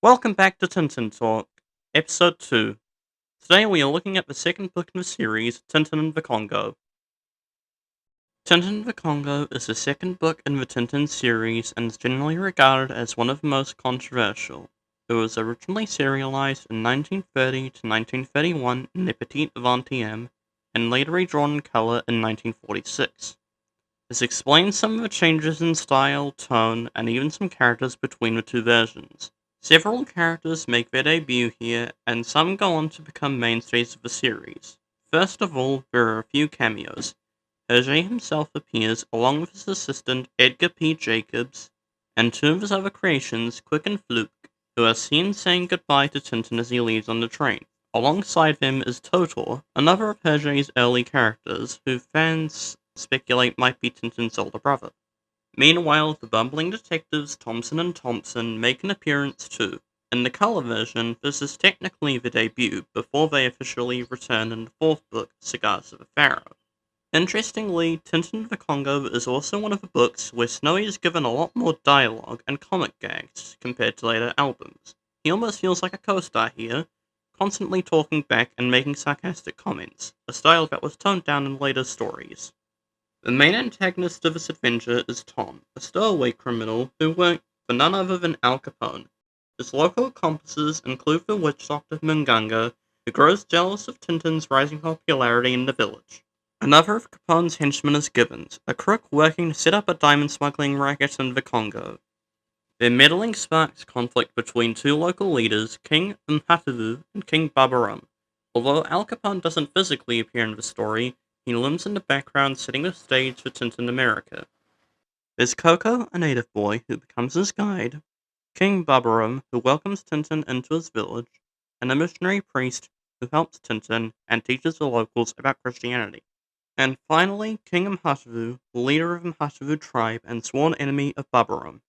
Welcome back to Tintin Talk, Episode 2. Today we are looking at the second book in the series, Tintin and the Congo. Tintin and the Congo is the second book in the Tintin series and is generally regarded as one of the most controversial. It was originally serialized in 1930 to 1931 in Le Petit Vingtième and later redrawn in color in 1946. This explains some of the changes in style, tone, and even some characters between the two versions. Several characters make their debut here, and some go on to become mainstays of the series. First of all, there are a few cameos. Herge himself appears, along with his assistant Edgar P. Jacobs, and two of his other creations, Quick and Fluke, who are seen saying goodbye to Tintin as he leaves on the train. Alongside him is Totor, another of Herge's early characters, who fans speculate might be Tintin's older brother. Meanwhile, the bumbling detectives Thompson and Thompson make an appearance too. In the color version, this is technically the debut, before they officially return in the fourth book, Cigars of the Pharaoh. Interestingly, Tintin of the Congo is also one of the books where Snowy is given a lot more dialogue and comic gags compared to later albums. He almost feels like a co-star here, constantly talking back and making sarcastic comments, a style that was toned down in later stories. The main antagonist of this adventure is Tom, a stowaway criminal who worked for none other than Al Capone. His local accomplices include the witch doctor Munganga, who grows jealous of Tintin's rising popularity in the village. Another of Capone's henchmen is Gibbons, a crook working to set up a diamond smuggling racket in the Congo. Their meddling sparks conflict between two local leaders, King Mhatavu and King Babarum. Although Al Capone doesn't physically appear in the story, he looms in the background setting the stage for Tintin America. There's Coco, a native boy who becomes his guide, King Babarum, who welcomes Tintin into his village, and a missionary priest who helps Tintin and teaches the locals about Christianity. And finally, King Mhatavu, leader of Mhatavu tribe and sworn enemy of Babarum.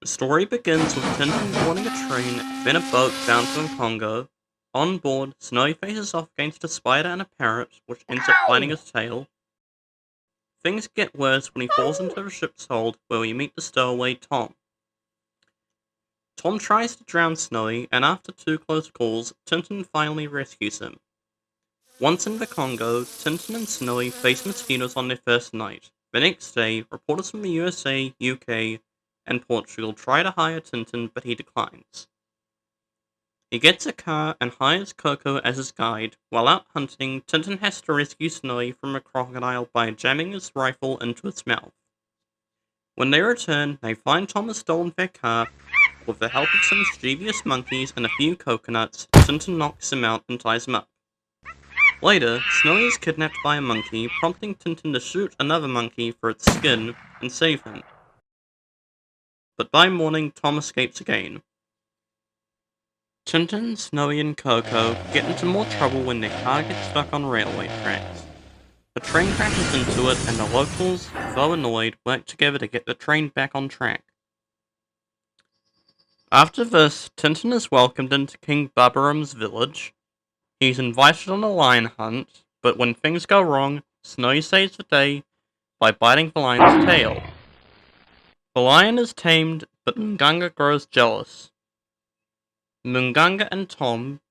The story begins with Tintin boarding a train, then a boat bound to Congo. On board, Snowy faces off against a spider and a parrot, which ends up biting his tail. Things get worse when he falls into the ship's hold, where we meet the stowaway Tom. Tom tries to drown Snowy, and after two close calls, Tintin finally rescues him. Once in the Congo, Tintin and Snowy face mosquitoes on their first night. The next day, reporters from the USA, UK, and Portugal try to hire Tintin, but he declines. He gets a car and hires Coco as his guide. While out hunting, Tintin has to rescue Snowy from a crocodile by jamming his rifle into its mouth. When they return, they find Tom has stolen their car. With the help of some mischievous monkeys and a few coconuts, Tintin knocks him out and ties him up. Later, Snowy is kidnapped by a monkey, prompting Tintin to shoot another monkey for its skin and save him. But by morning, Tom escapes again. Tintin, Snowy, and Coco get into more trouble when their car gets stuck on railway tracks. The train crashes into it, and the locals, though annoyed, work together to get the train back on track. After this, Tintin is welcomed into King Babarum's village. He's invited on a lion hunt, but when things go wrong, Snowy saves the day by biting the lion's tail. The lion is tamed, but Munganga grows jealous. Munganga and Tom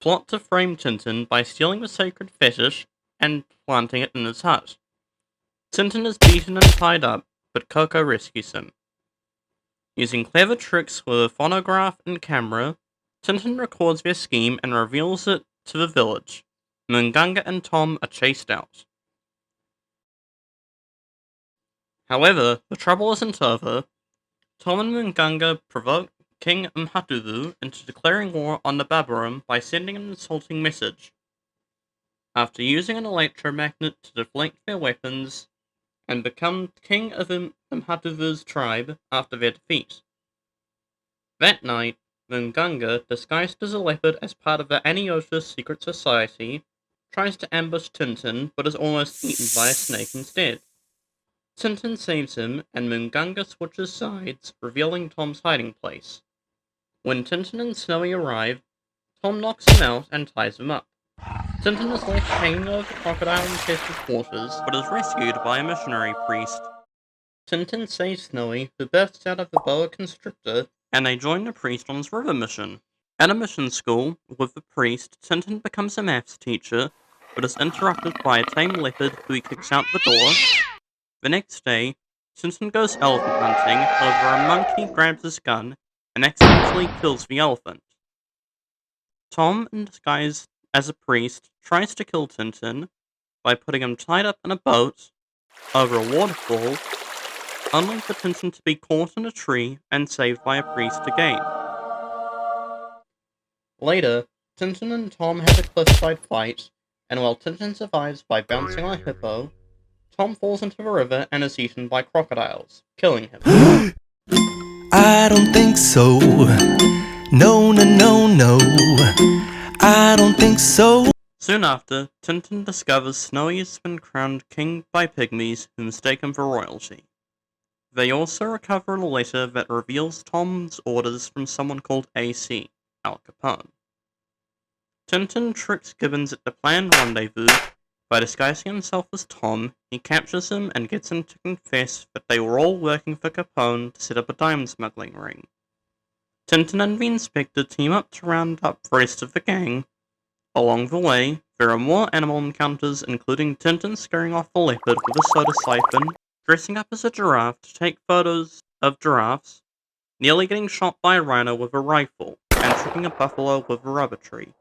plot to frame Tintin by stealing the sacred fetish and planting it in his hut. Tintin is beaten and tied up, but Coco rescues him. Using clever tricks with a phonograph and camera, Tintin records their scheme and reveals it to the village. Munganga and Tom are chased out. However, the trouble isn't over. Tom and Munganga provoke King Mhatavu into declaring war on the Babarum by sending an insulting message. After using an electromagnet to deflect their weapons, and become king of Mhatavu's tribe after their defeat. That night, Munganga, disguised as a leopard as part of the Aniota secret society, tries to ambush Tintin but is almost eaten by a snake instead. Tintin saves him, and Munganga switches sides, revealing Tom's hiding place. When Tintin and Snowy arrive, Tom knocks him out and ties him up. Tintin is left hanging over the crocodile-infested waters, but is rescued by a missionary priest. Tintin saves Snowy, who bursts out of the boa constrictor, and they join the priest on his river mission. At a mission school with the priest, Tintin becomes a maths teacher, but is interrupted by a tame leopard who he kicks out the door. The next day, Tintin goes elephant hunting, however a monkey grabs his gun and accidentally kills the elephant. Tom, in disguise as a priest, tries to kill Tintin by putting him tied up in a boat over a waterfall, only for Tintin to be caught in a tree and saved by a priest again. Later, Tintin and Tom have a cliffside fight, and while Tintin survives by bouncing on a hippo, Tom falls into the river and is eaten by crocodiles, killing him. I don't think so. No, no, no, no. I don't think so. Soon after, Tintin discovers Snowy has been crowned king by pygmies who mistake him for royalty. They also recover a letter that reveals Tom's orders from someone called AC, Al Capone. Tintin tricks Gibbons at the planned rendezvous. By disguising himself as Tom, he captures him and gets him to confess that they were all working for Capone to set up a diamond smuggling ring. Tintin and the Inspector team up to round up the rest of the gang. Along the way, there are more animal encounters, including Tintin scaring off a leopard with a soda siphon, dressing up as a giraffe to take photos of giraffes, nearly getting shot by a rhino with a rifle, and tricking a buffalo with a rubber tree.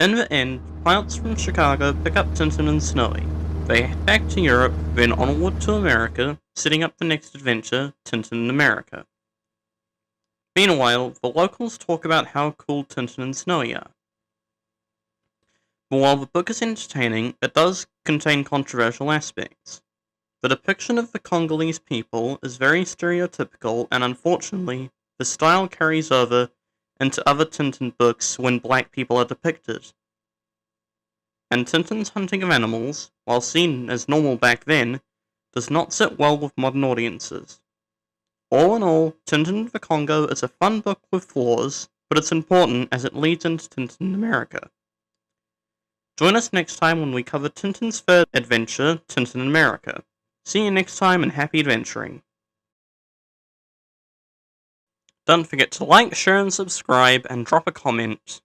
In the end, pilots from Chicago pick up Tintin and Snowy. They head back to Europe, then onward to America, setting up the next adventure, Tintin in America. Meanwhile, the locals talk about how cool Tintin and Snowy are. But while the book is entertaining, it does contain controversial aspects. The depiction of the Congolese people is very stereotypical, and unfortunately, the style carries over into other Tintin books when black people are depicted. And Tintin's hunting of animals, while seen as normal back then, does not sit well with modern audiences. All in all, Tintin of the Congo is a fun book with flaws, but it's important as it leads into Tintin in America. Join us next time when we cover Tintin's third adventure, Tintin in America. See you next time and happy adventuring. Don't forget to like, share and subscribe and drop a comment.